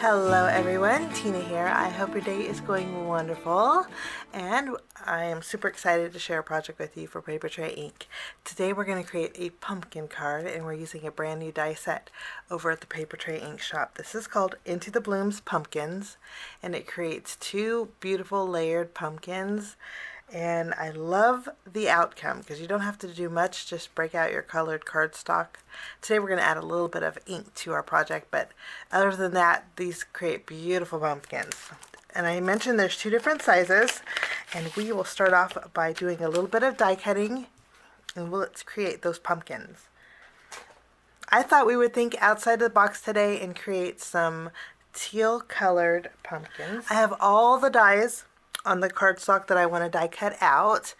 Hello everyone, Tina here. I hope your day is going wonderful, and I am super excited to share a project with you for Papertrey Ink. Today we're going to create a pumpkin card, and we're using a brand new die set over at the Papertrey Ink shop. This is called Into the Blooms Pumpkins, and it creates two beautiful layered pumpkins. And I love the outcome because you don't have to do much, just break out your colored cardstock. Today we're going to add a little bit of ink to our project, but other than that, these create beautiful pumpkins. And I mentioned there's two different sizes, and we will start off by doing a little bit of die cutting, and let's create those pumpkins. I thought we would think outside the box today and create some teal colored pumpkins. I have all the dies on the cardstock that I want to die cut out,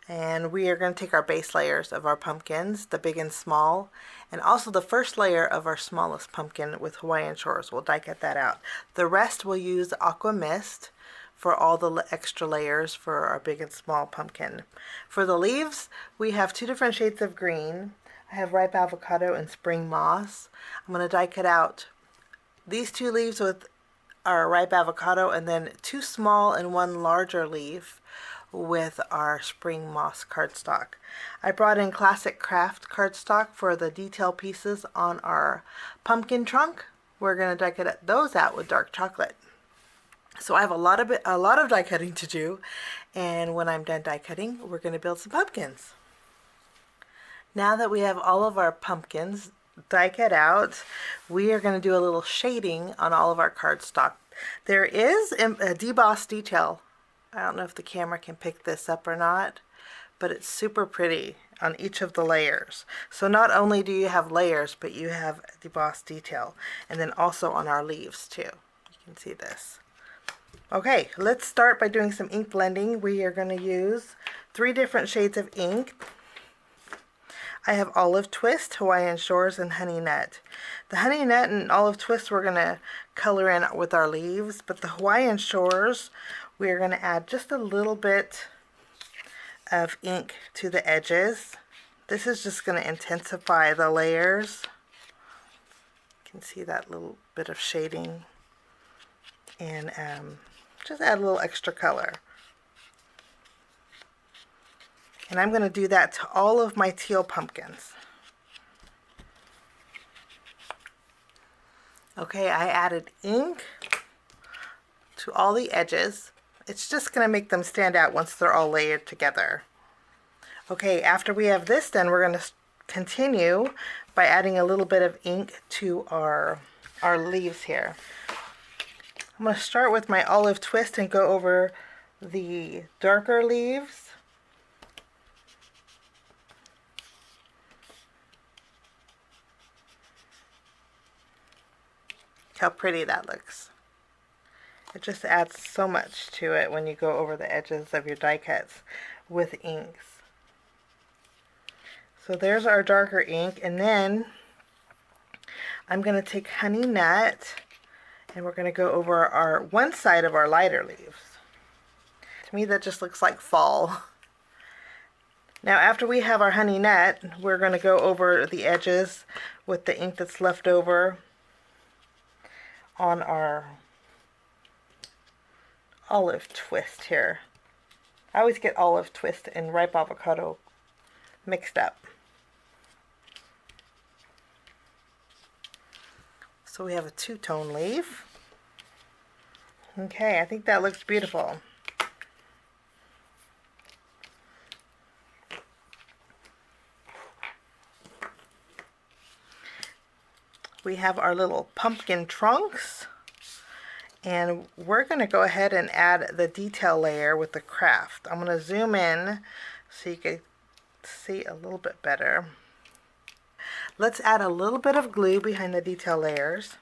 and we are going to take our base layers of our pumpkins, the big and small, and also the first layer of our smallest pumpkin with Hawaiian Shores. We'll die cut that out. The rest we'll use Aqua Mist for all the extra layers for our big and small pumpkin. For the leaves, we have two different shades of green. I have ripe avocado and spring moss. I'm going to die cut out these two leaves with our ripe avocado, and then two small and one larger leaf with our spring moss cardstock. I brought in classic Kraft cardstock for the detail pieces on our pumpkin trunk. We're going to die cut those out with dark chocolate. So I have a lot of die cutting to do, and when I'm done die cutting, we're going to build some pumpkins. Now that we have all of our pumpkins die cut out, we are going to do a little shading on all of our cardstock. There is a debossed detail. I don't know if the camera can pick this up or not, but it's super pretty on each of the layers. So not only do you have layers, but you have debossed detail, and then also on our leaves too. You can see this. Okay, let's start by doing some ink blending. We are going to use 3 different shades of ink. I have Olive Twist, Hawaiian Shores, and Honey Nut. The Honey Nut and Olive Twist we're going to color in with our leaves, but the Hawaiian Shores, we're going to add just a little bit of ink to the edges. This is just going to intensify the layers. You can see that little bit of shading, and just add a little extra color. And I'm going to do that to all of my teal pumpkins. Okay, I added ink to all the edges. It's just going to make them stand out once they're all layered together. Okay, after we have this done, we're going to continue by adding a little bit of ink to our leaves here. I'm going to start with my Olive Twist and go over the darker leaves. How pretty that looks. It just adds so much to it when you go over the edges of your die cuts with inks. So there's our darker ink, and then I'm going to take Honey Nut and we're going to go over our one side of our lighter leaves. To me that just looks like fall. Now after we have our Honey Nut, we're going to go over the edges with the ink that's left over on our Olive Twist here. I always get Olive Twist and ripe avocado mixed up. So we have a two-tone leaf. Okay, I think that looks beautiful. We have our little pumpkin trunks, and we're going to go ahead and add the detail layer with the Kraft. I'm going to zoom in so you can see a little bit better. Let's add a little bit of glue behind the detail layers.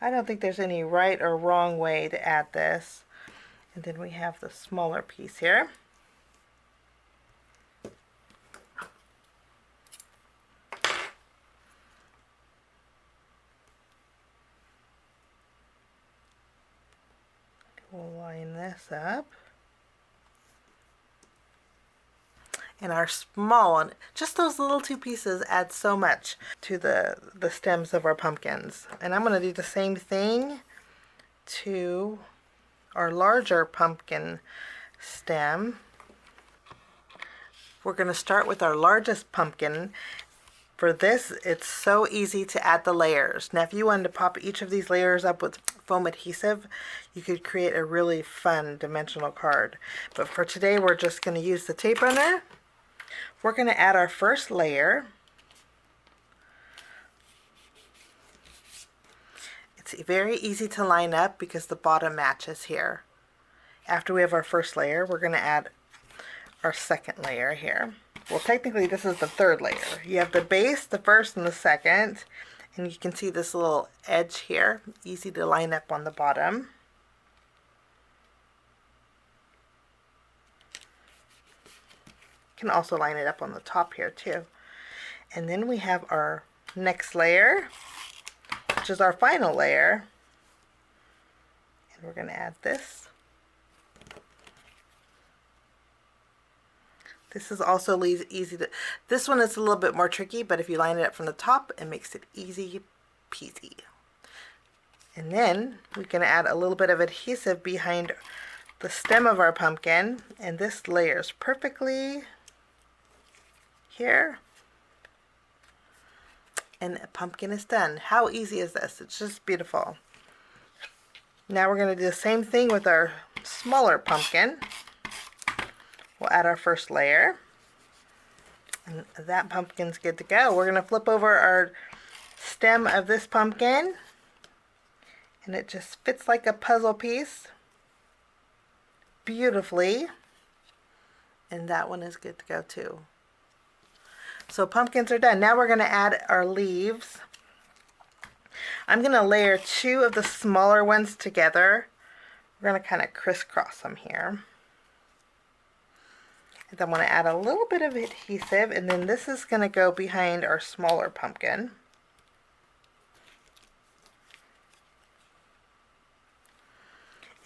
I don't think there's any right or wrong way to add this. And then we have the smaller piece here. We'll line this up. And our small one, just those little two pieces add so much to the stems of our pumpkins. And I'm going to do the same thing to our larger pumpkin stem. We're going to start with our largest pumpkin. For this, it's so easy to add the layers. Now, if you wanted to pop each of these layers up with foam adhesive, you could create a really fun dimensional card. But for today, we're just going to use the tape runner. We're going to add our first layer. It's very easy to line up because the bottom matches here. After we have our first layer, we're going to add our second layer here. Well, technically this is the third layer. You have the base, the first, and the second. And you can see this little edge here, easy to line up on the bottom. You can also line it up on the top here too. And then we have our next layer, which is our final layer. And we're going to add this. This is also easy to, this one is a little bit more tricky, but if you line it up from the top, it makes it easy peasy. And then we can add a little bit of adhesive behind the stem of our pumpkin, and this layers perfectly here. And the pumpkin is done. How easy is this? It's just beautiful. Now we're going to do the same thing with our smaller pumpkin. We'll add our first layer, and that pumpkin's good to go. We're going to flip over our stem of this pumpkin, and it just fits like a puzzle piece beautifully, and that one is good to go too. So pumpkins are done. Now we're going to add our leaves. I'm going to layer two of the smaller ones together. We're going to kind of crisscross them here. And I'm going to add a little bit of adhesive, and then this is going to go behind our smaller pumpkin.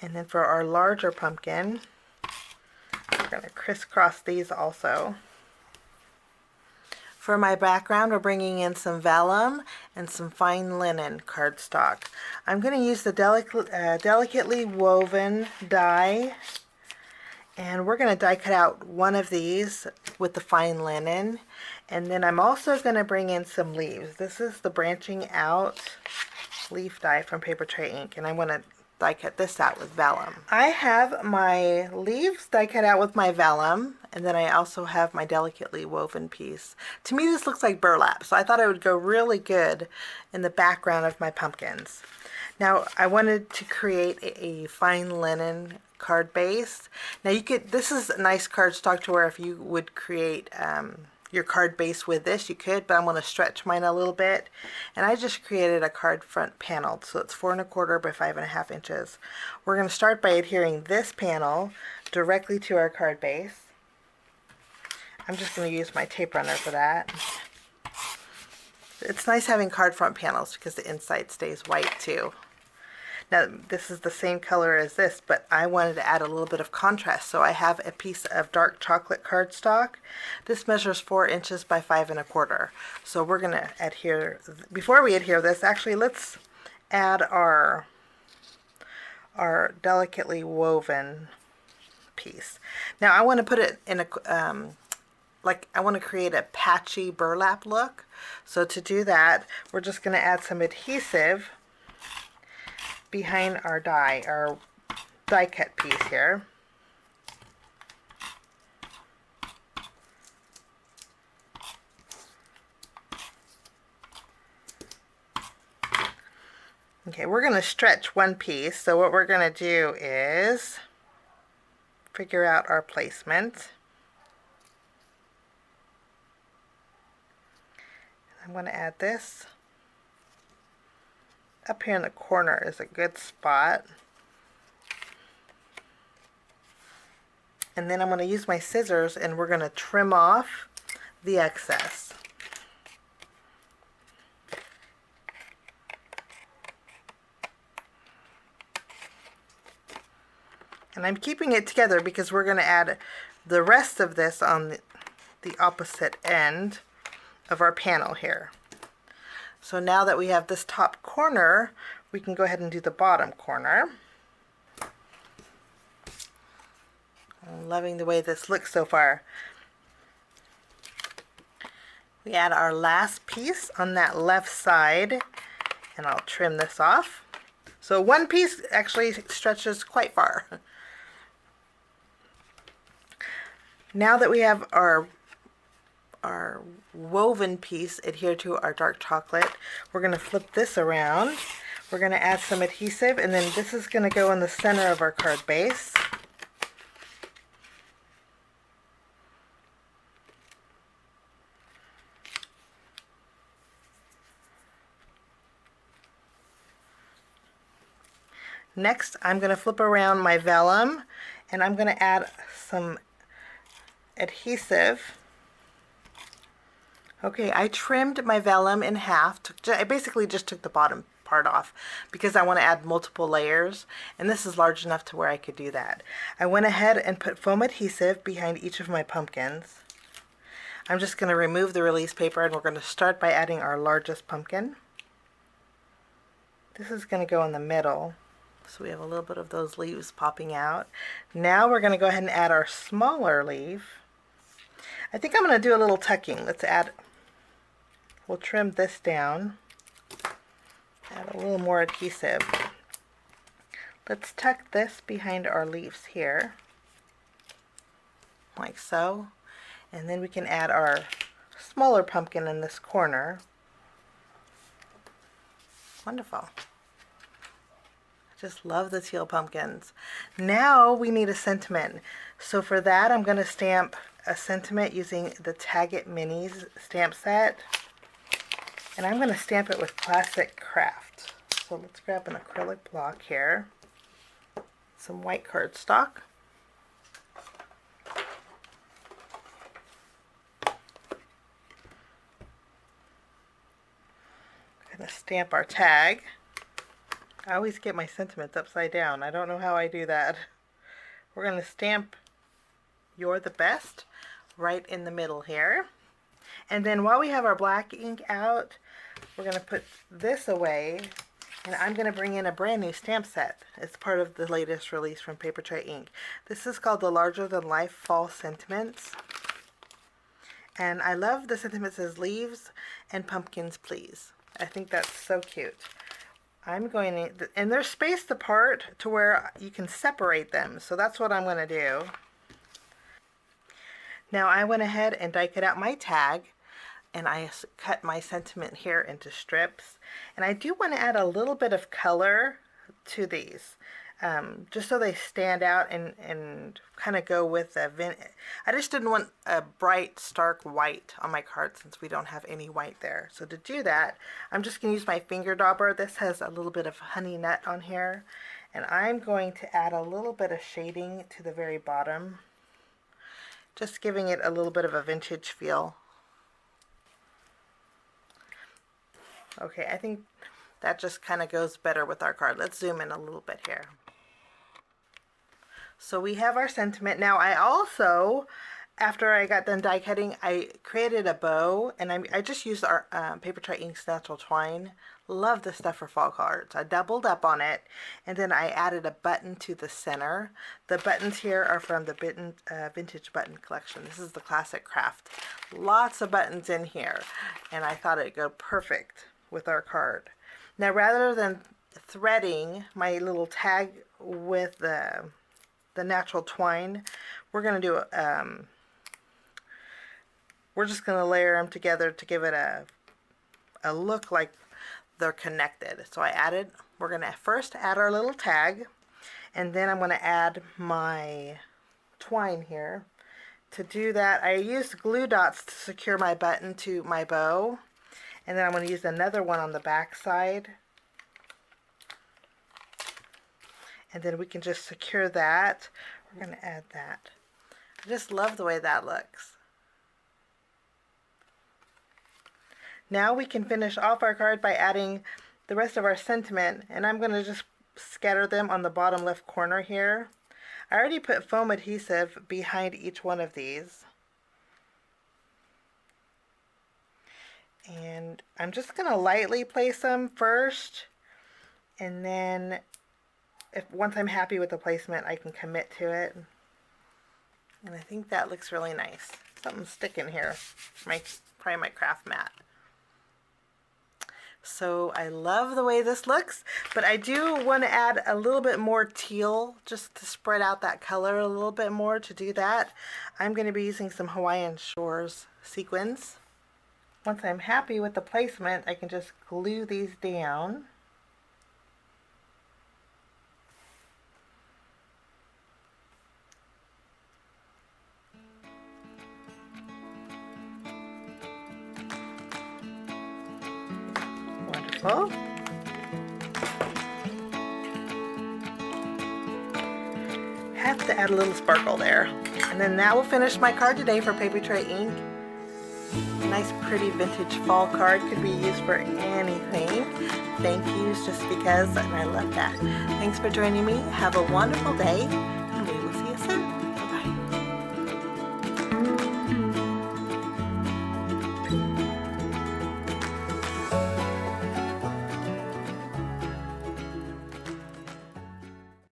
And then for our larger pumpkin, we're going to crisscross these also. For my background, we're bringing in some vellum and some fine linen cardstock. I'm going to use the delicately woven die. And we're going to die cut out one of these with the fine linen. And then I'm also going to bring in some leaves. This is the branching out leaf die from Papertrey Ink. And I want to die cut this out with vellum. I have my leaves die cut out with my vellum. And then I also have my delicately woven piece. To me this looks like burlap. So I thought it would go really good in the background of my pumpkins. Now I wanted to create a fine linen card base. Now you could, this is a nice cardstock to where if you would create your card base with this, you could, but I'm going to stretch mine a little bit. And I just created a card front panel, so it's 4 1/4 by 5.5 inches. We're going to start by adhering this panel directly to our card base. I'm just going to use my tape runner for that. It's nice having card front panels because the inside stays white too. Now this is the same color as this, but I wanted to add a little bit of contrast, so I have a piece of dark chocolate cardstock. This measures 4 inches by 5 1/4. So we're going to adhere, before we adhere this, actually let's add our delicately woven piece. Now I want to put it in a, I want to create a patchy burlap look. So to do that, we're just going to add some adhesive behind our die cut piece here. Okay, we're going to stretch one piece, so what we're going to do is figure out our placement. I'm going to add this. Up here in the corner is a good spot. And then I'm going to use my scissors and we're going to trim off the excess. And I'm keeping it together because we're going to add the rest of this on the opposite end of our panel here. So now that we have this top corner, we can go ahead and do the bottom corner. I'm loving the way this looks so far. We add our last piece on that left side, and I'll trim this off. So one piece actually stretches quite far. Now that we have our woven piece adhere to our dark chocolate, we're going to flip this around. We're going to add some adhesive, and then this is going to go in the center of our card base. Next, I'm going to flip around my vellum, and I'm going to add some adhesive. Okay, I trimmed my vellum in half. I basically just took the bottom part off because I want to add multiple layers, and this is large enough to where I could do that. I went ahead and put foam adhesive behind each of my pumpkins. I'm just going to remove the release paper, and we're going to start by adding our largest pumpkin. This is going to go in the middle. So we have a little bit of those leaves popping out. Now we're going to go ahead and add our smaller leaf. I think I'm going to do a little tucking. We'll trim this down. Add a little more adhesive. Let's tuck this behind our leaves here, like so. And then we can add our smaller pumpkin in this corner. Wonderful. Just love the teal pumpkins. Now we need a sentiment. So for that, I'm going to stamp a sentiment using the Tag It Minis stamp set. And I'm going to stamp it with classic Kraft. So let's grab an acrylic block here. Some white cardstock. I'm going to stamp our tag. I always get my sentiments upside down. I don't know how I do that. We're going to stamp "You're the Best" right in the middle here. And then while we have our black ink out, we're going to put this away, and I'm going to bring in a brand new stamp set. It's part of the latest release from Papertrey Ink. This is called the Larger Than Life Fall Sentiments. And I love the sentiment says "Leaves and Pumpkins, Please." I think that's so cute. I'm going to, and they're spaced apart to where you can separate them. So that's what I'm going to do. Now I went ahead and die cut out my tag, and I cut my sentiment here into strips. And I do want to add a little bit of color to these, just so they stand out and kind of go with the I just didn't want a bright, stark white on my card since we don't have any white there. So to do that, I'm just going to use my finger dauber. This has a little bit of honey nut on here, and I'm going to add a little bit of shading to the very bottom, just giving it a little bit of a vintage feel. Okay, I think that just kind of goes better with our card. Let's zoom in a little bit here. So we have our sentiment. Now I also, after I got done die cutting, I created a bow, and I just used our Papertrey Ink's natural twine. Love this stuff for fall cards. I doubled up on it, and then I added a button to the center. The buttons here are from the Vintage Button Collection. This is the classic Kraft. Lots of buttons in here, and I thought it'd go perfect with our card. Now rather than threading my little tag with the natural twine, we're going to do we're just going to layer them together to give it a look like they're connected. So we're going to first add our little tag, and then I'm going to add my twine here. To do that, I used glue dots to secure my button to my bow, and then I'm going to use another one on the back side. And then we can just secure that. We're going to add that. I just love the way that looks. Now we can finish off our card by adding the rest of our sentiment, and I'm going to just scatter them on the bottom left corner here. I already put foam adhesive behind each one of these. And I'm just going to lightly place them first, and then once I'm happy with the placement, I can commit to it. And I think that looks really nice. Something's sticking here. Probably my craft mat. So I love the way this looks, but I do want to add a little bit more teal just to spread out that color a little bit more. To do that, I'm going to be using some Hawaiian Shores sequins. Once I'm happy with the placement, I can just glue these down. Wonderful. Have to add a little sparkle there. And then that will finish my card today for Papertrey Ink. Nice pretty vintage fall card, could be used for anything. Thank yous just because, and I love that. Thanks for joining me. Have a wonderful day.